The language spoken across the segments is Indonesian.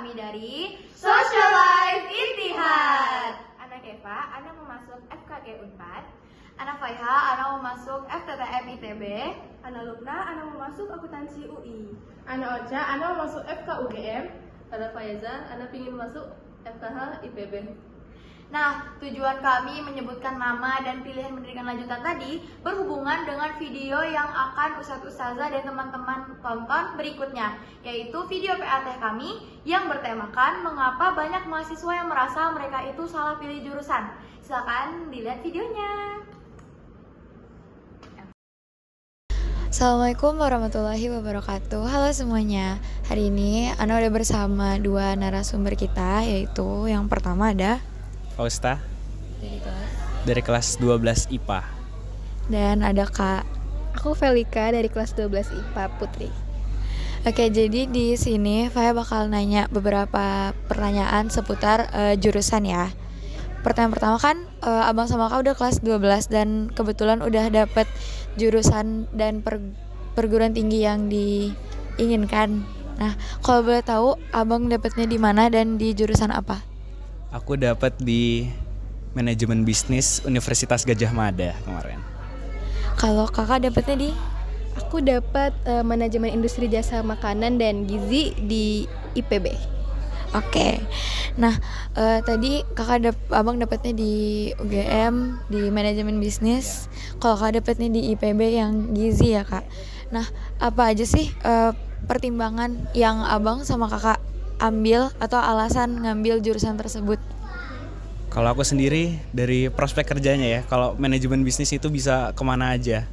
kami dari Social Life Ittihad. Ana Keva, Ana mau masuk FKG Unpad. Ana Faiha, Ana mau masuk FTTM ITB. Ana Lukna, Ana mau masuk akuntansi UI. Ana Ocha, Ana mau masuk FK UGM. Ana Faiza, Ana pingin masuk FKH IPB. Nah, tujuan kami menyebutkan nama dan pilihan pendidikan lanjutan tadi berhubungan dengan video yang akan Ustadz-Ustazah dan teman-teman tonton berikutnya, yaitu video PAT kami yang bertemakan mengapa banyak mahasiswa yang merasa mereka itu salah pilih jurusan. Silakan dilihat videonya. Assalamualaikum warahmatullahi wabarakatuh. Halo semuanya. Hari ini Ana udah bersama dua narasumber kita, yaitu yang pertama ada Fausta dari kelas 12 IPA. Dan ada Kak. Aku Velika dari kelas 12 IPA Putri. Oke, jadi di sini saya bakal nanya beberapa pertanyaan seputar jurusan ya. Pertanyaan pertama kan Abang sama Kak udah kelas 12 dan kebetulan udah dapet jurusan dan perguruan tinggi yang diinginkan. Nah, kalau boleh tahu Abang dapetnya di mana dan di jurusan apa? Aku dapat di manajemen bisnis Universitas Gadjah Mada kemarin. Kalau Kakak dapetnya di? Aku dapat manajemen industri jasa makanan dan gizi di IPB. Oke. Nah, tadi Abang dapetnya di UGM di manajemen bisnis. Kalau Kakak dapetnya di IPB yang gizi ya, Kak. Nah, apa aja sih pertimbangan yang Abang sama Kakak ambil atau alasan ngambil jurusan tersebut? Kalau aku sendiri dari prospek kerjanya ya, kalau manajemen bisnis itu bisa kemana aja.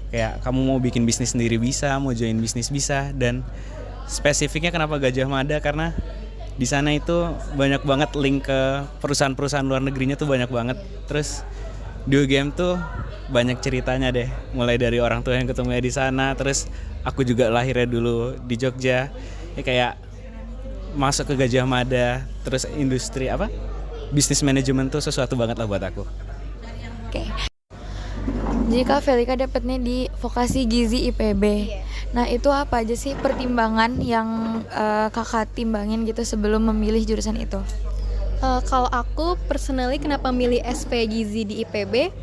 Kayak kamu mau bikin bisnis sendiri bisa, mau join bisnis bisa, dan spesifiknya kenapa Gadjah Mada karena di sana itu banyak banget link ke perusahaan-perusahaan luar negerinya tuh banyak banget. Terus di UGM tuh banyak ceritanya deh, mulai dari orang tua yang ketemunya di sana, terus aku juga lahirnya dulu di Jogja. Ya kayak masuk ke Gadjah Mada, terus industri bisnis manajemen tuh sesuatu banget lah buat aku. Oke. Jadi Kak Velika dapetnya di vokasi gizi IPB. Nah, itu apa aja sih pertimbangan yang Kakak timbangin gitu sebelum memilih jurusan itu? Kalau aku personally kenapa milih SP Gizi di IPB?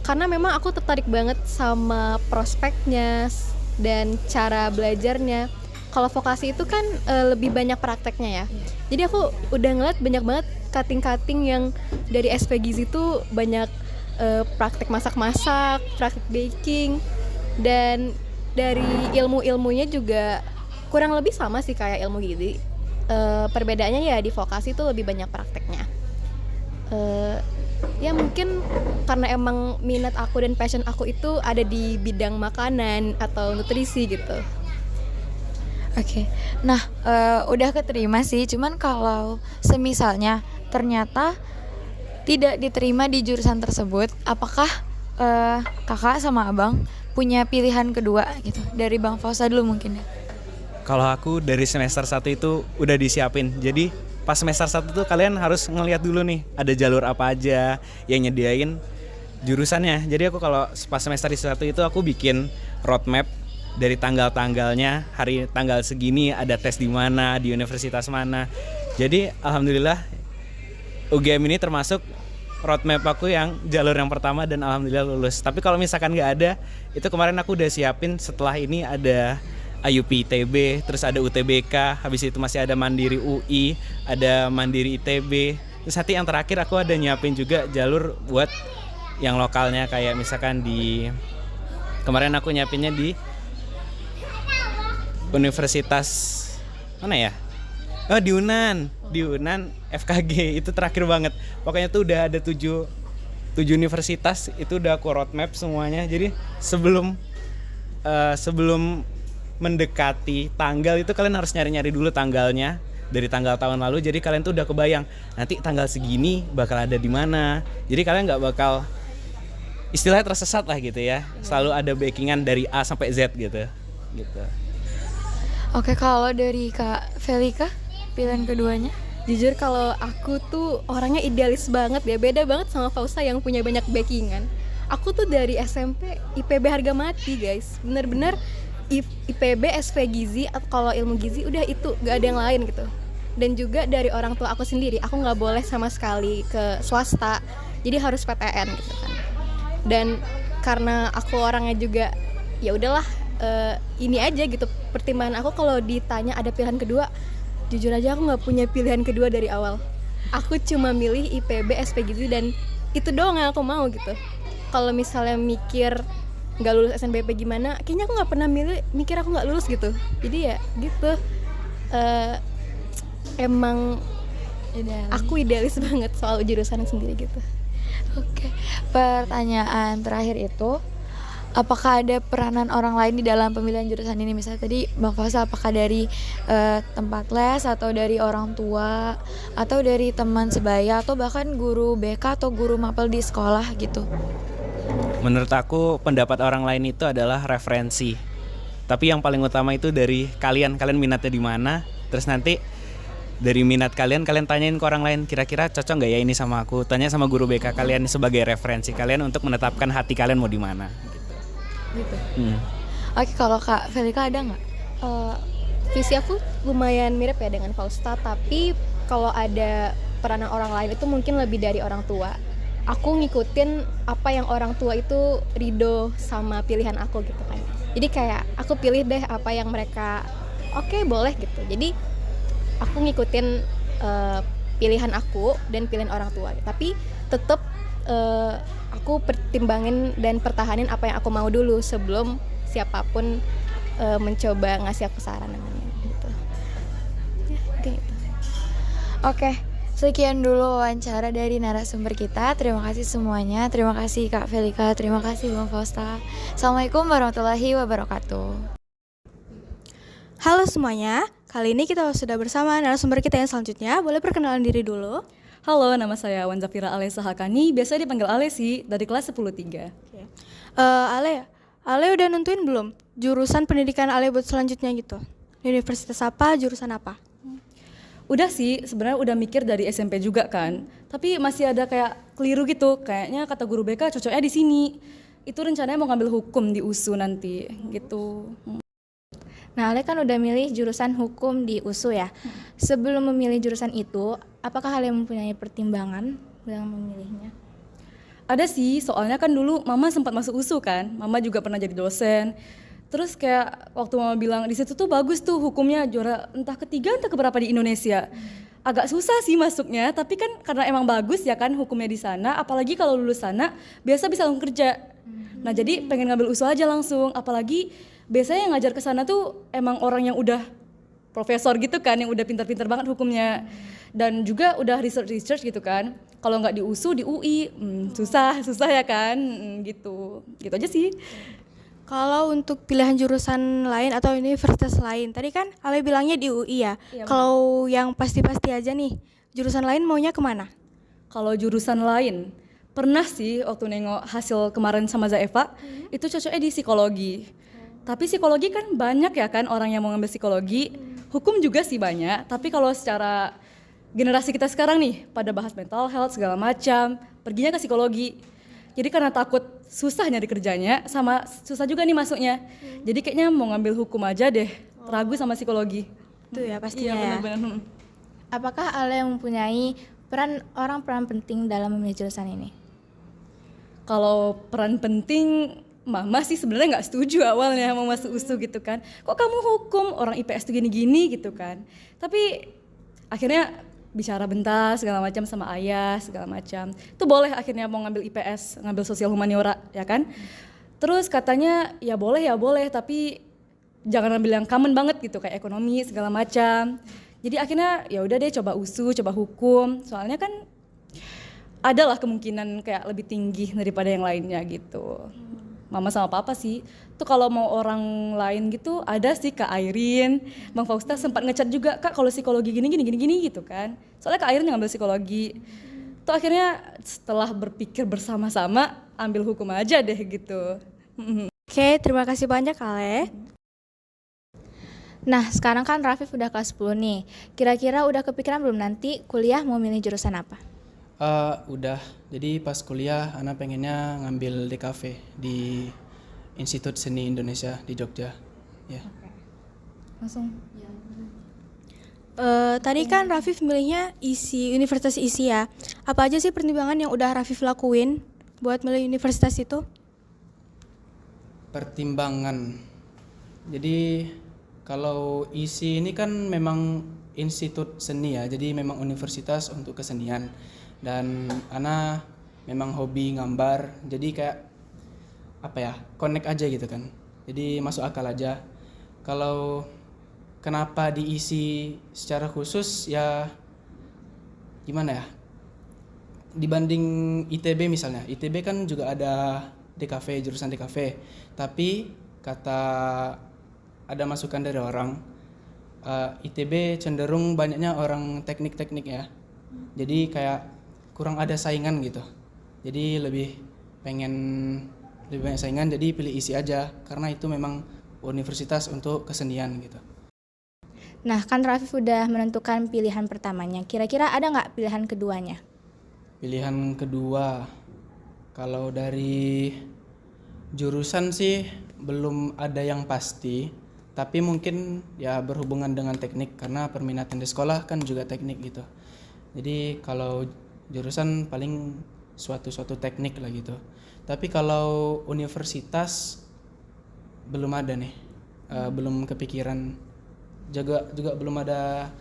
Karena memang aku tertarik banget sama prospeknya dan cara belajarnya. Kalau vokasi itu kan lebih banyak prakteknya ya. Jadi aku udah ngeliat banyak banget cutting-cutting yang dari SP Gizi tuh banyak praktek masak-masak, praktek baking, dan dari ilmu-ilmunya juga kurang lebih sama sih kayak ilmu gizi. Perbedaannya ya di vokasi tuh lebih banyak prakteknya. Ya mungkin karena emang minat aku dan passion aku itu ada di bidang makanan atau nutrisi gitu. Oke. Nah, udah keterima sih, cuman kalau semisalnya ternyata tidak diterima di jurusan tersebut, apakah Kakak sama Abang punya pilihan kedua gitu? Dari Bang Fausa dulu mungkin ya. Kalau aku dari semester 1 itu udah disiapin. Jadi pas semester 1 tuh kalian harus ngeliat dulu nih ada jalur apa aja yang nyediain jurusannya. Jadi aku kalau pas semester 1 itu aku bikin roadmap dari tanggal-tanggalnya, hari tanggal segini ada tes di mana, di universitas mana. Jadi alhamdulillah UGM ini termasuk roadmap aku yang jalur yang pertama dan alhamdulillah lulus. Tapi kalau misalkan nggak ada, itu kemarin aku udah siapin setelah ini ada IUP ITB, terus ada UTBK, habis itu masih ada Mandiri UI, ada Mandiri ITB. Terus nanti yang terakhir aku ada nyiapin juga jalur buat yang lokalnya kayak misalkan kemarin aku nyiapinnya di Universitas mana ya? Oh, di UNAN FKG itu terakhir banget. Pokoknya tuh udah ada 7 universitas itu udah aku roadmap semuanya. Jadi sebelum mendekati tanggal itu kalian harus nyari-nyari dulu tanggalnya dari tanggal tahun lalu. Jadi kalian tuh udah kebayang nanti tanggal segini bakal ada di mana. Jadi kalian nggak bakal istilahnya tersesat lah gitu ya. Selalu ada backingan dari A sampai Z gitu. Oke, kalau dari Kak Velika pilihan keduanya? Jujur kalau aku tuh orangnya idealis banget ya, beda banget sama Fausa yang punya banyak backingan. Aku tuh dari SMP IPB harga mati guys, bener-bener IPB SV Gizi atau kalau ilmu gizi udah itu gak ada yang lain gitu. dan juga dari orang tua aku sendiri. Aku nggak boleh sama sekali ke swasta, jadi harus PTN gitu kan. Dan karena aku orangnya juga ya udahlah, ini aja gitu pertimbangan aku. Kalau ditanya ada pilihan kedua, jujur aja aku nggak punya pilihan kedua dari awal. Aku cuma milih IPB SPGZ dan itu doang yang aku mau gitu. Kalau misalnya mikir nggak lulus SNBP gimana, kayaknya aku nggak pernah mikir aku nggak lulus gitu. Jadi ya gitu, emang aku idealis banget soal jurusan sendiri gitu. Oke, pertanyaan terakhir itu, apakah ada peranan orang lain di dalam pemilihan jurusan ini? Misalnya tadi Bang Faisal, apakah dari tempat les atau dari orang tua atau dari teman sebaya atau bahkan guru BK atau guru mapel di sekolah gitu? Menurut aku pendapat orang lain itu adalah referensi. Tapi yang paling utama itu dari kalian minatnya di mana. Terus nanti dari minat kalian tanyain ke orang lain, kira-kira cocok nggak ya ini sama aku. Tanya sama guru BK kalian sebagai referensi kalian untuk menetapkan hati kalian mau di mana. Gitu. Oke, kalau Kak Felika ada nggak? Visi aku lumayan mirip ya dengan Fausta, tapi kalau ada peranan orang lain itu mungkin lebih dari orang tua. Aku ngikutin apa yang orang tua itu ridho sama pilihan aku gitu kan. Jadi kayak aku pilih deh apa yang mereka oke, boleh gitu. Jadi aku ngikutin pilihan aku dan pilihan orang tua. Tapi tetap aku pertimbangin dan pertahanin apa yang aku mau dulu sebelum siapapun mencoba ngasih aku saran namanya gitu. Ya, kayak gitu. Oke, sekian dulu wawancara dari narasumber kita. Terima kasih semuanya. Terima kasih Kak Felika, terima kasih Bang Fausta. Assalamualaikum warahmatullahi wabarakatuh. Halo semuanya, kali ini kita sudah bersama narasumber kita yang selanjutnya. Boleh perkenalan diri dulu? Halo, nama saya Wan Zafira Alesa Hakani, biasa dipanggil Alesi, dari kelas 10-3. Ale udah nentuin belum jurusan pendidikan Ale buat selanjutnya gitu? Di universitas apa, jurusan apa? Udah sih, sebenarnya udah mikir dari SMP juga kan, tapi masih ada kayak keliru gitu, kayaknya kata guru BK cocoknya di sini. Itu rencananya mau ngambil hukum di USU nanti, gitu. Nah, Ale kan udah milih jurusan hukum di USU ya. Sebelum memilih jurusan itu, apakah Ale mempunyai pertimbangan dalam memilihnya? Ada sih, soalnya kan dulu Mama sempat masuk USU kan, Mama juga pernah jadi dosen. Terus kayak waktu Mama bilang di situ tuh bagus tuh hukumnya, juara entah ketiga entah keberapa di Indonesia. Agak susah sih masuknya, tapi kan karena emang bagus ya kan hukumnya di sana, apalagi kalau lulus sana biasa bisa langsung kerja. Nah, jadi pengen ngambil USU aja langsung, apalagi biasanya yang ngajar ke sana tuh emang orang yang udah profesor gitu kan, yang udah pintar-pintar banget hukumnya. Dan juga udah research gitu kan. Kalau nggak di USU, di UI, susah ya kan, gitu. Gitu aja sih. Kalau untuk pilihan jurusan lain atau universitas lain, tadi kan Ale bilangnya di UI ya. Kalau yang pasti-pasti aja nih, jurusan lain maunya kemana? Kalau jurusan lain, pernah sih waktu nengok hasil kemarin sama Zaeva, itu cocoknya di psikologi. Tapi psikologi kan banyak ya kan orang yang mau ngambil psikologi, hukum juga sih banyak, tapi kalau secara generasi kita sekarang nih, pada bahas mental health segala macam, perginya ke psikologi. Jadi karena takut susah nyari kerjanya, sama susah juga nih masuknya. Jadi kayaknya mau ngambil hukum aja deh, ragu sama psikologi. Itu ya pastinya. Iya benar-benar. Apakah Ale mempunyai peran penting dalam memilih jurusan ini? Kalau peran penting, Mama sih sebenarnya nggak setuju awalnya mau masuk USU gitu kan. Kok kamu hukum, orang IPS tuh gini-gini gitu kan. Tapi akhirnya bicara bentar segala macam sama ayah segala macam. Itu boleh akhirnya mau ngambil IPS, ngambil sosial humaniora ya kan. Terus katanya ya boleh tapi jangan ambil yang common banget gitu kayak ekonomi segala macam. Jadi akhirnya ya udah deh coba USU, coba hukum. Soalnya kan adalah kemungkinan kayak lebih tinggi daripada yang lainnya gitu. Mama sama Papa sih. Tuh kalau mau orang lain gitu ada sih Kak Airin, Bang Fausta sempat ngechat juga, Kak kalau psikologi gini gitu kan. Soalnya Kak Airin yang ngambil psikologi. Tuh akhirnya setelah berpikir bersama-sama ambil hukum aja deh gitu. Oke, terima kasih banyak Ale. Nah, sekarang kan Rafif udah kelas 10 nih. Kira-kira udah kepikiran belum nanti kuliah mau milih jurusan apa? Udah, jadi pas kuliah Ana pengennya ngambil DKV di Institut Seni Indonesia di Jogja. Ya. Langsung. Tadi kan Rafif milihnya Universitas ISI ya. Apa aja sih pertimbangan yang udah Rafif lakuin buat milih universitas itu? Pertimbangan. Jadi kalau ISI ini kan memang institut seni ya, jadi memang universitas untuk kesenian. Dan Ana memang hobi gambar, jadi kayak apa ya, connect aja gitu kan. Jadi masuk akal aja. Kalau kenapa diisi secara khusus ya gimana ya? Dibanding ITB misalnya, ITB kan juga ada DKV, jurusan DKV. Tapi kata ada masukan dari orang, ITB cenderung banyaknya orang teknik-teknik ya. Jadi kayak kurang ada saingan gitu. Jadi lebih banyak saingan, jadi pilih ISI aja karena itu memang universitas untuk kesenian gitu. Nah, kan Rafif udah menentukan pilihan pertamanya. Kira-kira ada nggak pilihan keduanya? Pilihan kedua, kalau dari jurusan sih belum ada yang pasti, tapi mungkin ya berhubungan dengan teknik karena perminatan di sekolah kan juga teknik gitu. Jadi kalau jurusan paling suatu teknik lah gitu. Tapi kalau universitas belum ada nih, belum kepikiran. Juga belum ada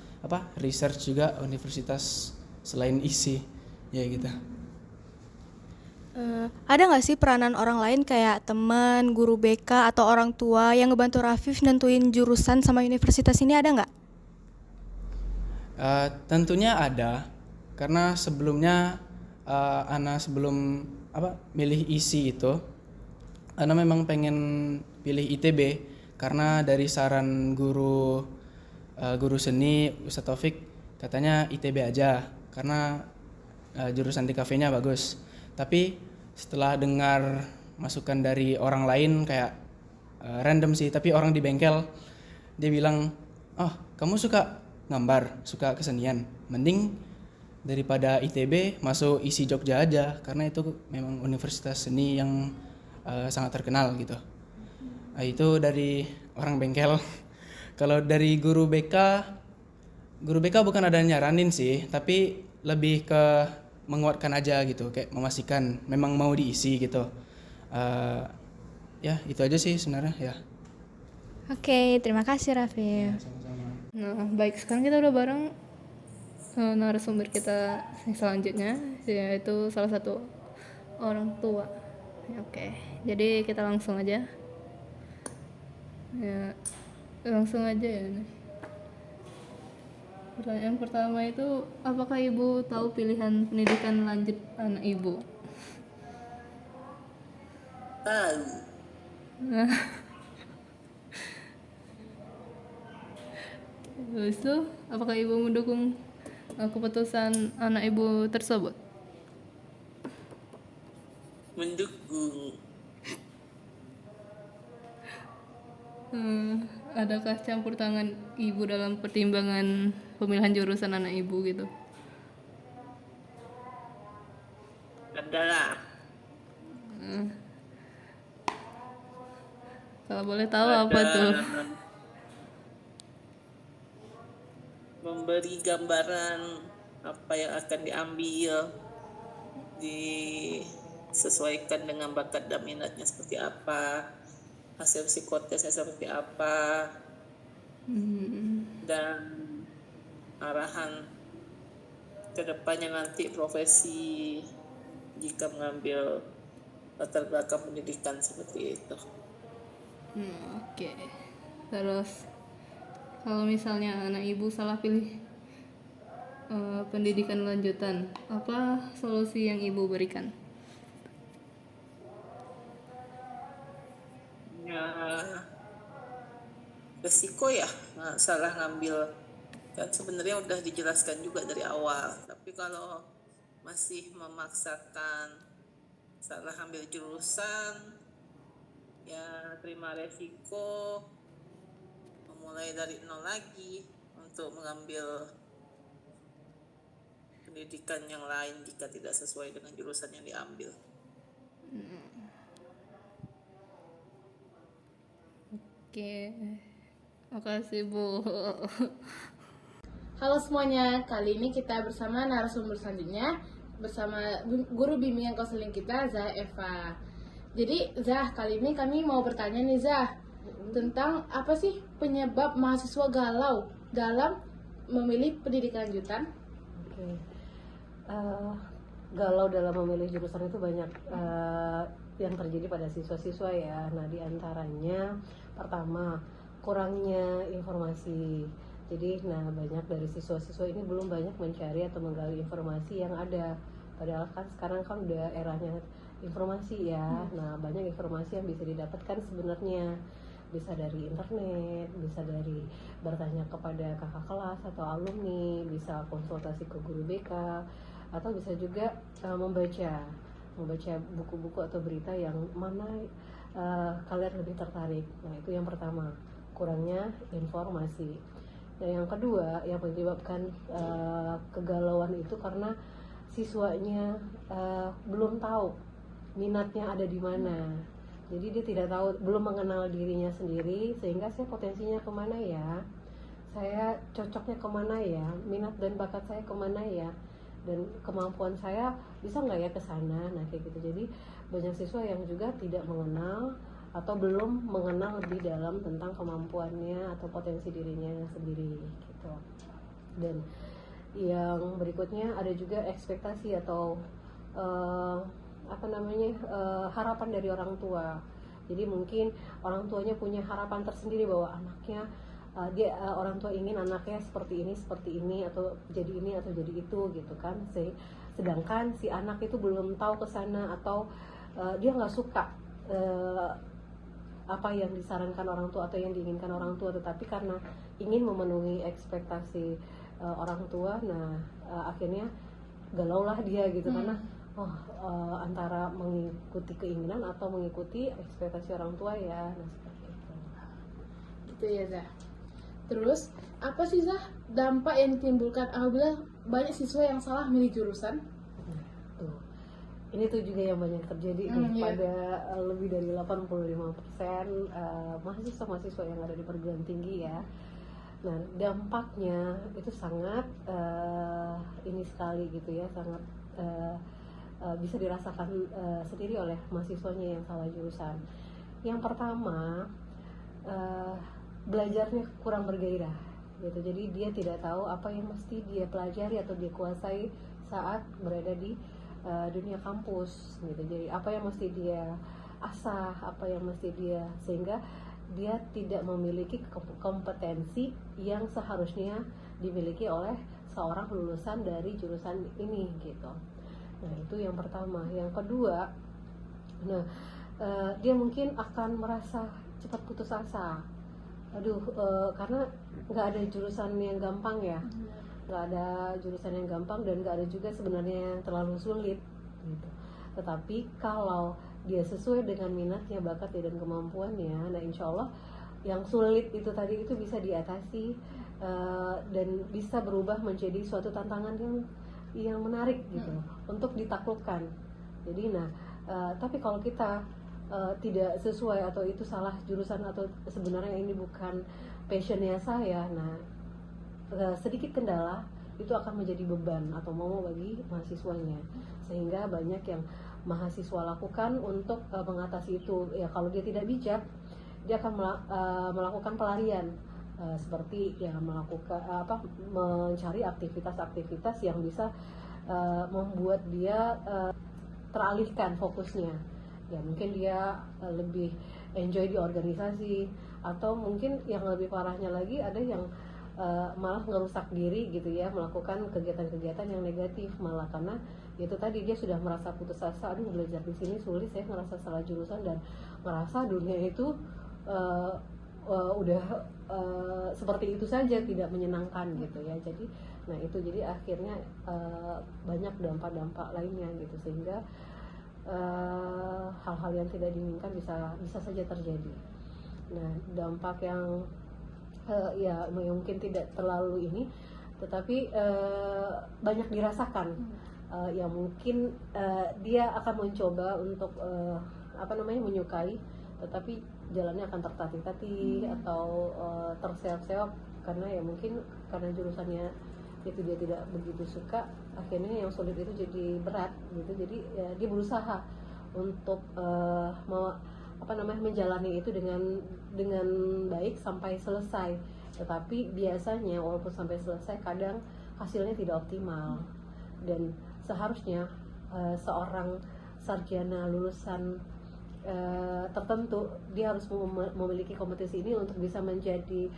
research juga universitas selain ISI ya gitu. Ada nggak sih peranan orang lain kayak teman, guru BK atau orang tua yang ngebantu Rafif nentuin jurusan sama universitas ini, ada nggak? Tentunya ada, karena sebelumnya Ana sebelum milih ISI itu, Ana memang pengen pilih ITB karena dari saran guru seni Ustadz Taufik katanya ITB aja karena jurusan DKV-nya bagus. Tapi setelah dengar masukan dari orang lain kayak random sih, tapi orang di bengkel, dia bilang, "Oh, kamu suka gambar, suka kesenian, mending daripada ITB masuk ISI Jogja aja karena itu memang universitas seni yang sangat terkenal gitu." Itu dari orang bengkel. Kalau dari guru BK bukan ada nyaranin sih, tapi lebih ke menguatkan aja gitu, kayak memastikan memang mau diisi gitu. Ya itu aja sih sebenarnya ya. Oke, terima kasih Rafif. Sama-sama. Nah, baik, sekarang kita udah bareng narasumber kita yang selanjutnya, yaitu salah satu orang tua. Oke, jadi kita langsung aja. Ya, langsung aja ya. Pertanyaan pertama itu, apakah ibu tahu pilihan pendidikan lanjut anak ibu? Tahu. Habis itu, apakah ibu mendukung keputusan anak ibu tersebut? Mendukung. Adakah campur tangan ibu dalam pertimbangan pemilihan jurusan anak ibu gitu? Adalah. Kalau boleh tahu apa tuh? Memberi gambaran apa yang akan diambil, disesuaikan dengan bakat dan minatnya seperti apa, hasil psikotesnya seperti apa, dan arahan kedepannya nanti profesi jika mengambil latar belakang pendidikan seperti itu. Oke. Terus kalau misalnya anak ibu salah pilih pendidikan lanjutan, apa solusi yang ibu berikan? Ya, resiko ya, salah ngambil kan sebenarnya udah dijelaskan juga dari awal, tapi kalau masih memaksakan salah ambil jurusan, ya terima resiko memulai dari nol lagi untuk mengambil pendidikan yang lain jika tidak sesuai dengan jurusan yang diambil. Oke, makasih Bu. Halo semuanya, kali ini kita bersama narasumber selanjutnya bersama guru bimbingan konseling kita, Zah Eva. Jadi Zah, kali ini kami mau bertanya nih Zah, tentang apa sih penyebab mahasiswa galau dalam memilih pendidikan lanjutan? Galau dalam memilih jurusan itu banyak yang terjadi pada siswa-siswa ya. Nah, diantaranya pertama kurangnya informasi. Jadi, banyak dari siswa-siswa ini belum banyak mencari atau menggali informasi yang ada. Padahal kan sekarang kan udah eranya informasi ya. Nah, banyak informasi yang bisa didapatkan sebenarnya. Bisa dari internet, bisa dari bertanya kepada kakak kelas atau alumni, bisa konsultasi ke guru BK, atau bisa juga membaca buku-buku atau berita yang mana kalian lebih tertarik. Nah, itu yang pertama, kurangnya informasi. Nah, yang kedua yang menyebabkan kegalauan itu karena siswanya belum tahu minatnya ada di mana. Jadi dia tidak tahu, belum mengenal dirinya sendiri, sehingga saya potensinya kemana ya, saya cocoknya kemana ya, minat dan bakat saya kemana ya, dan kemampuan saya bisa nggak ya ke sana. Nah, kayak gitu. Jadi banyak siswa yang juga tidak mengenal atau belum mengenal lebih dalam tentang kemampuannya atau potensi dirinya sendiri gitu. Dan yang berikutnya ada juga ekspektasi atau harapan dari orang tua. Jadi mungkin orang tuanya punya harapan tersendiri bahwa anaknya orang tua ingin anaknya seperti ini atau jadi itu gitu kan. Sedangkan si anak itu belum tahu ke sana atau dia nggak suka apa yang disarankan orang tua atau yang diinginkan orang tua, tetapi karena ingin memenuhi ekspektasi orang tua, akhirnya galaulah dia gitu karena antara mengikuti keinginan atau mengikuti ekspektasi orang tua ya. Nah, seperti itu. Gitu ya Zah. Terus apa sih Zah dampak yang ditimbulkan apabila banyak siswa yang salah milih jurusan? Ini tuh juga yang banyak terjadi pada lebih dari 85% mahasiswa-mahasiswa yang ada di perguruan tinggi ya. Nah, dampaknya itu sangat ini sekali gitu ya, sangat bisa dirasakan sendiri oleh mahasiswanya yang salah jurusan. Yang pertama, belajarnya kurang bergairah gitu. Jadi dia tidak tahu apa yang mesti dia pelajari atau dia kuasai saat berada di dunia kampus gitu. Jadi apa yang mesti dia asah, apa yang mesti dia, sehingga dia tidak memiliki kompetensi yang seharusnya dimiliki oleh seorang lulusan dari jurusan ini gitu. Nah, itu yang pertama. Yang kedua, dia mungkin akan merasa cepat putus asa. Karena nggak ada jurusan yang gampang ya, nggak ada jurusan yang gampang dan nggak ada juga sebenarnya yang terlalu sulit gitu. Tetapi kalau dia sesuai dengan minatnya, bakatnya dan kemampuannya, nah insya Allah yang sulit itu tadi itu bisa diatasi dan bisa berubah menjadi suatu tantangan yang menarik gitu untuk ditaklukkan. Jadi tapi kalau kita tidak sesuai atau itu salah jurusan atau sebenarnya ini bukan passionnya saya, sedikit kendala itu akan menjadi beban atau momok bagi mahasiswanya, sehingga banyak yang mahasiswa lakukan untuk mengatasi itu ya. Kalau dia tidak bijak, dia akan melakukan pelarian seperti ya mencari aktivitas-aktivitas yang bisa membuat dia teralihkan fokusnya. Ya mungkin dia lebih enjoy di organisasi, atau mungkin yang lebih parahnya lagi ada yang malah ngerusak diri gitu ya, melakukan kegiatan-kegiatan yang negatif malah karena itu tadi dia sudah merasa putus asa, belajar di sini sulit, saya ngerasa salah jurusan dan merasa dunia itu udah seperti itu saja, tidak menyenangkan gitu ya. Jadi akhirnya banyak dampak-dampak lainnya gitu, sehingga hal-hal yang tidak diinginkan bisa saja terjadi. Nah, dampak yang ya mungkin tidak terlalu ini, tetapi banyak dirasakan. Ya mungkin dia akan mencoba untuk menyukai, tetapi jalannya akan tertatih-tatih atau terseok-seok karena ya mungkin karena jurusannya itu dia tidak begitu suka, akhirnya yang sulit itu jadi berat gitu. Jadi ya, dia berusaha untuk menjalani itu dengan baik sampai selesai. Tetapi biasanya walaupun sampai selesai kadang hasilnya tidak optimal, dan seharusnya seorang sarjana lulusan tertentu dia harus memiliki kompetensi ini untuk bisa menjadi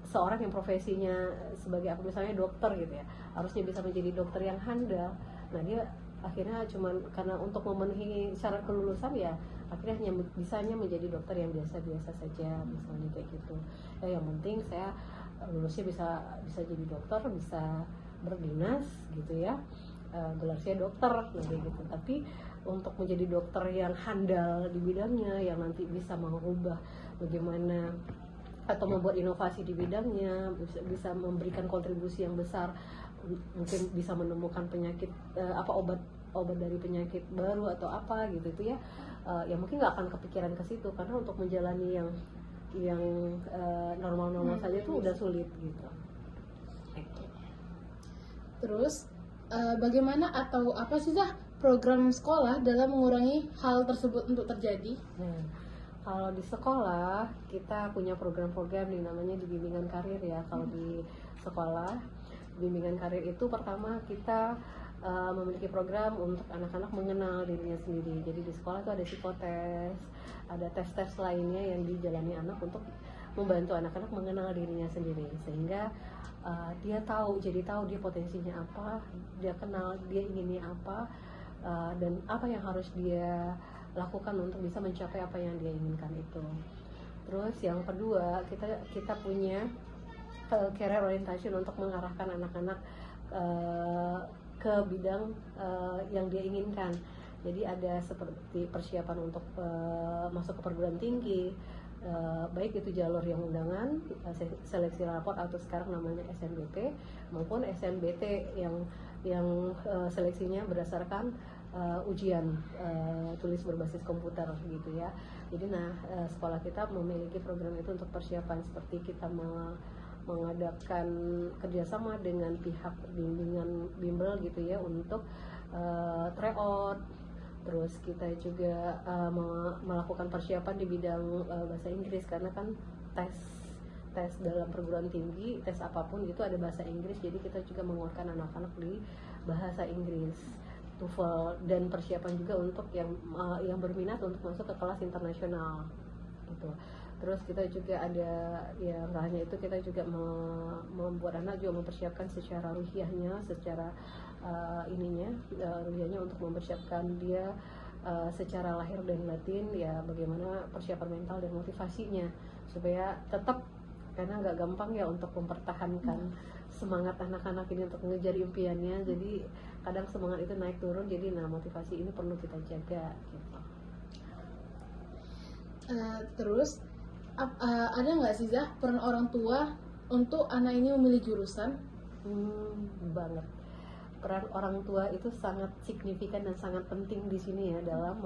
seorang yang profesinya sebagai apa, misalnya dokter gitu ya, harusnya bisa menjadi dokter yang handal. Nah dia akhirnya cuman karena untuk memenuhi syarat kelulusan ya akhirnya hanya bisanya menjadi dokter yang biasa-biasa saja misalnya kayak gitu. Yang penting saya lulusnya bisa jadi dokter, bisa berdinas gitu ya, gelar saya dokter kayak gitu. Tapi untuk menjadi dokter yang handal di bidangnya, yang nanti bisa mengubah bagaimana atau membuat inovasi di bidangnya, bisa memberikan kontribusi yang besar, mungkin bisa menemukan penyakit obat dari penyakit baru atau apa gitu itu ya, ya mungkin nggak akan kepikiran ke situ, karena untuk menjalani yang normal-normal saja itu udah sulit gitu. Terus bagaimana atau apa sih program sekolah dalam mengurangi hal tersebut untuk terjadi? Kalau di sekolah kita punya program-program yang namanya di bimbingan karir ya. Kalau di sekolah bimbingan karir itu pertama kita memiliki program untuk anak-anak mengenal dirinya sendiri. Jadi di sekolah itu ada psikotes, ada tes-tes lainnya yang dijalani anak untuk membantu anak-anak mengenal dirinya sendiri, sehingga dia tahu dia potensinya apa, dia kenal dia inginnya apa, dan apa yang harus dia lakukan untuk bisa mencapai apa yang dia inginkan itu. Terus yang kedua kita punya career orientation untuk mengarahkan anak-anak ke bidang yang dia inginkan. Jadi ada seperti persiapan untuk masuk ke perguruan tinggi, baik itu jalur yang undangan, seleksi rapor atau sekarang namanya SNBT, maupun SNBT yang seleksinya berdasarkan ujian tulis berbasis komputer gitu ya. Jadi sekolah kita memiliki program itu untuk persiapan, seperti kita mengadakan kerjasama dengan pihak bimbel gitu ya untuk tryout. Terus kita juga melakukan persiapan di bidang bahasa Inggris, karena kan tes dalam perguruan tinggi, tes apapun itu ada bahasa Inggris, jadi kita juga menguatkan anak-anak di bahasa Inggris, TOEFL, dan persiapan juga untuk yang berminat untuk masuk ke kelas internasional gitu. Terus kita juga ada, ya nggak hanya itu, kita juga membuat anak juga mempersiapkan secara ruhiyahnya, secara ruhiyahnya untuk mempersiapkan dia secara lahir dan batin, ya bagaimana persiapan mental dan motivasinya supaya tetap, karena nggak gampang ya untuk mempertahankan semangat anak-anak ini untuk mengejar impiannya. Jadi kadang semangat itu naik turun, jadi motivasi ini perlu kita jaga gitu. Terus ada nggak sih peran orang tua untuk anak ini memilih jurusan? Banget. Peran orang tua itu sangat signifikan dan sangat penting di sini ya, dalam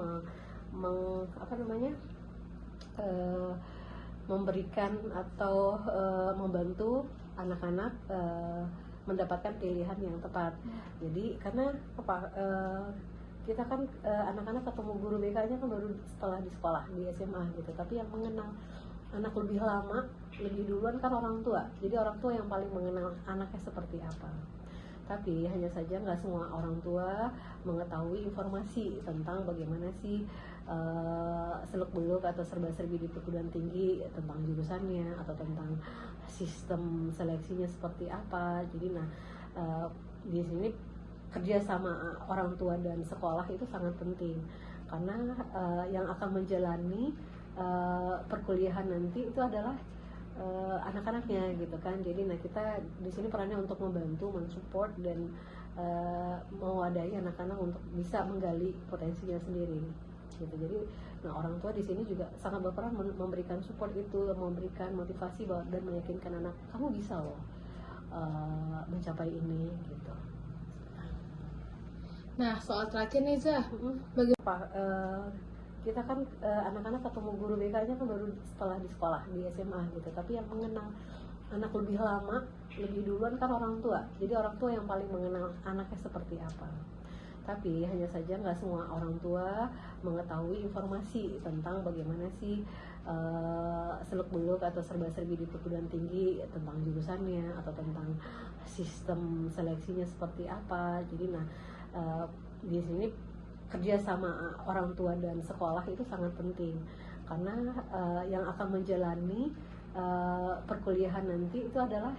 memberikan atau membantu anak-anak mendapatkan pilihan yang tepat. Jadi karena kita kan anak-anak ketemu guru BK-nya kan baru setelah di sekolah, di SMA gitu. Tapi yang mengenal anak lebih lama, lebih duluan kan orang tua. Jadi orang tua yang paling mengenal anaknya seperti apa. Tapi hanya saja nggak semua orang tua mengetahui informasi tentang bagaimana sih seluk-beluk atau serba-serbi di perguruan tinggi, tentang jurusannya atau tentang sistem seleksinya seperti apa. Jadi di sini kerja sama orang tua dan sekolah itu sangat penting, karena yang akan menjalani perkuliahan nanti itu adalah anak-anaknya gitu kan. Jadi kita di sini perannya untuk membantu, mensupport dan mewadahi anak-anak untuk bisa menggali potensinya sendiri gitu. Jadi orang tua di sini juga sangat berperan memberikan support itu, memberikan motivasi dan meyakinkan anak, kamu bisa loh mencapai ini gitu. Nah, soal terakhir nih Zah, kita kan anak-anak ketemu guru BK-nya kan baru setelah di sekolah, di SMA gitu. Tapi yang mengenal anak lebih lama, lebih duluan kan orang tua. Jadi orang tua yang paling mengenal anaknya seperti apa. Tapi hanya saja nggak semua orang tua mengetahui informasi tentang bagaimana sih seluk-beluk atau serba-serbi di perguruan tinggi, tentang jurusannya atau tentang sistem seleksinya seperti apa. Jadi di sini kerja sama orang tua dan sekolah itu sangat penting, karena yang akan menjalani perkuliahan nanti itu adalah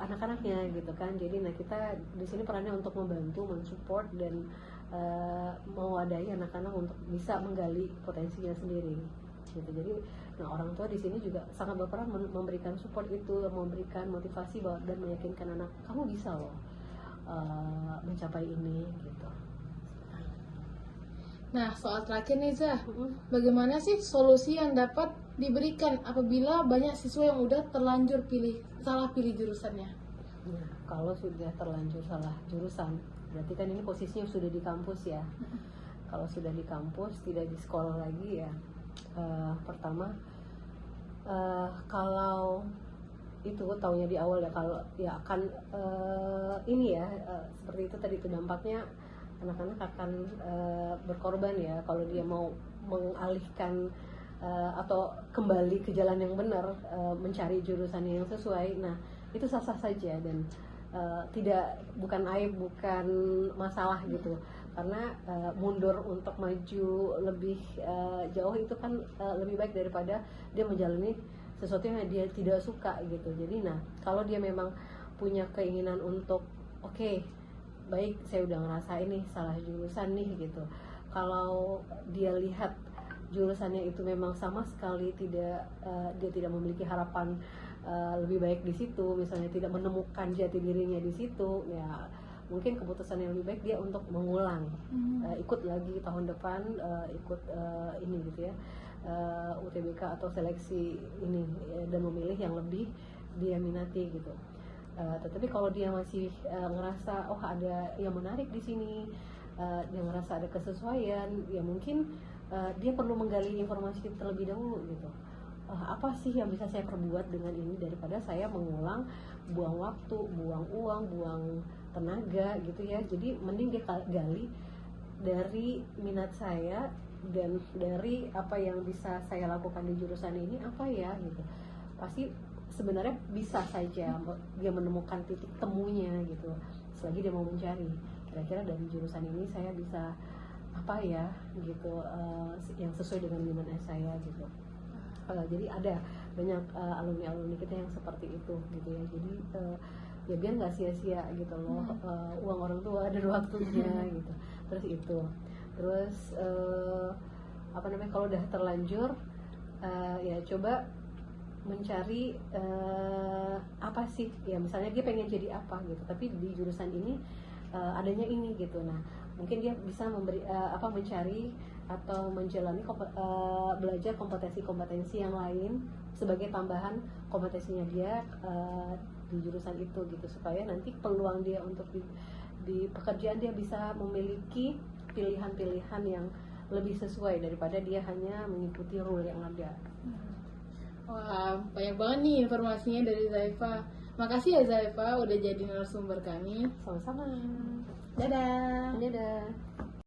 anak-anaknya gitu kan. Jadi kita di sini perannya untuk membantu, mensupport dan mewadahi anak-anak untuk bisa menggali potensinya sendiri gitu. Jadi orang tua di sini juga sangat berperan memberikan support itu, memberikan motivasi dan meyakinkan anak, kamu bisa loh mencapai ini gitu. Nah, soal terakhir nih Zah, bagaimana sih solusi yang dapat diberikan apabila banyak siswa yang udah terlanjur salah pilih jurusannya? Nah, kalau sudah terlanjur salah jurusan, berarti kan ini posisinya sudah di kampus ya. Kalau sudah di kampus, tidak di sekolah lagi ya. Pertama, kalau itu taunya di awal ya, kalau ya akan seperti itu tadi, itu dampaknya anak-anak akan berkorban ya kalau dia mau mengalihkan atau kembali ke jalan yang benar, mencari jurusan yang sesuai. Nah, itu sah-sah saja dan bukan aib, bukan masalah gitu. Karena mundur untuk maju lebih jauh itu kan lebih baik daripada dia menjalani sesuatu yang dia tidak suka gitu. Jadi kalau dia memang punya keinginan untuk oke, baik, saya udah ngerasain nih salah jurusan nih gitu. Kalau dia lihat jurusannya itu memang sama sekali dia tidak memiliki harapan lebih baik di situ, misalnya tidak menemukan jati dirinya di situ, ya mungkin keputusan yang lebih baik dia untuk mengulang, ikut lagi tahun depan, ikut ini gitu ya, UTBK atau seleksi ini dan memilih yang lebih dia minati gitu. Tetapi kalau dia masih ngerasa ada yang menarik di sini, dia ngerasa ada kesesuaian, ya mungkin dia perlu menggali informasi terlebih dahulu gitu. Apa sih yang bisa saya perbuat dengan ini daripada saya mengulang, buang waktu, buang uang, buang tenaga gitu ya. Jadi mending dia gali dari minat saya dan dari apa yang bisa saya lakukan di jurusan ini apa ya gitu. Pasti sebenarnya bisa saja dia menemukan titik temunya gitu, selagi dia mau mencari kira-kira dari jurusan ini saya bisa apa ya gitu, yang sesuai dengan minat saya gitu. Jadi ada banyak alumni kita yang seperti itu gitu ya. Jadi ya biar nggak sia-sia gitu loh, uang orang tua dan waktunya gitu. Terus kalau udah terlanjur ya coba mencari apa sih ya, misalnya dia pengen jadi apa gitu, tapi di jurusan ini adanya ini gitu. Nah, mungkin dia bisa mencari atau menjalani belajar kompetensi-kompetensi yang lain sebagai tambahan kompetensinya dia di jurusan itu gitu, supaya nanti peluang dia untuk di pekerjaan dia bisa memiliki pilihan-pilihan yang lebih sesuai daripada dia hanya mengikuti rule yang ada. Wah, banyak banget nih informasinya dari Zaifa. Makasih ya Zaifa udah jadi narasumber kami. Sama-sama. Dadah. Dadah.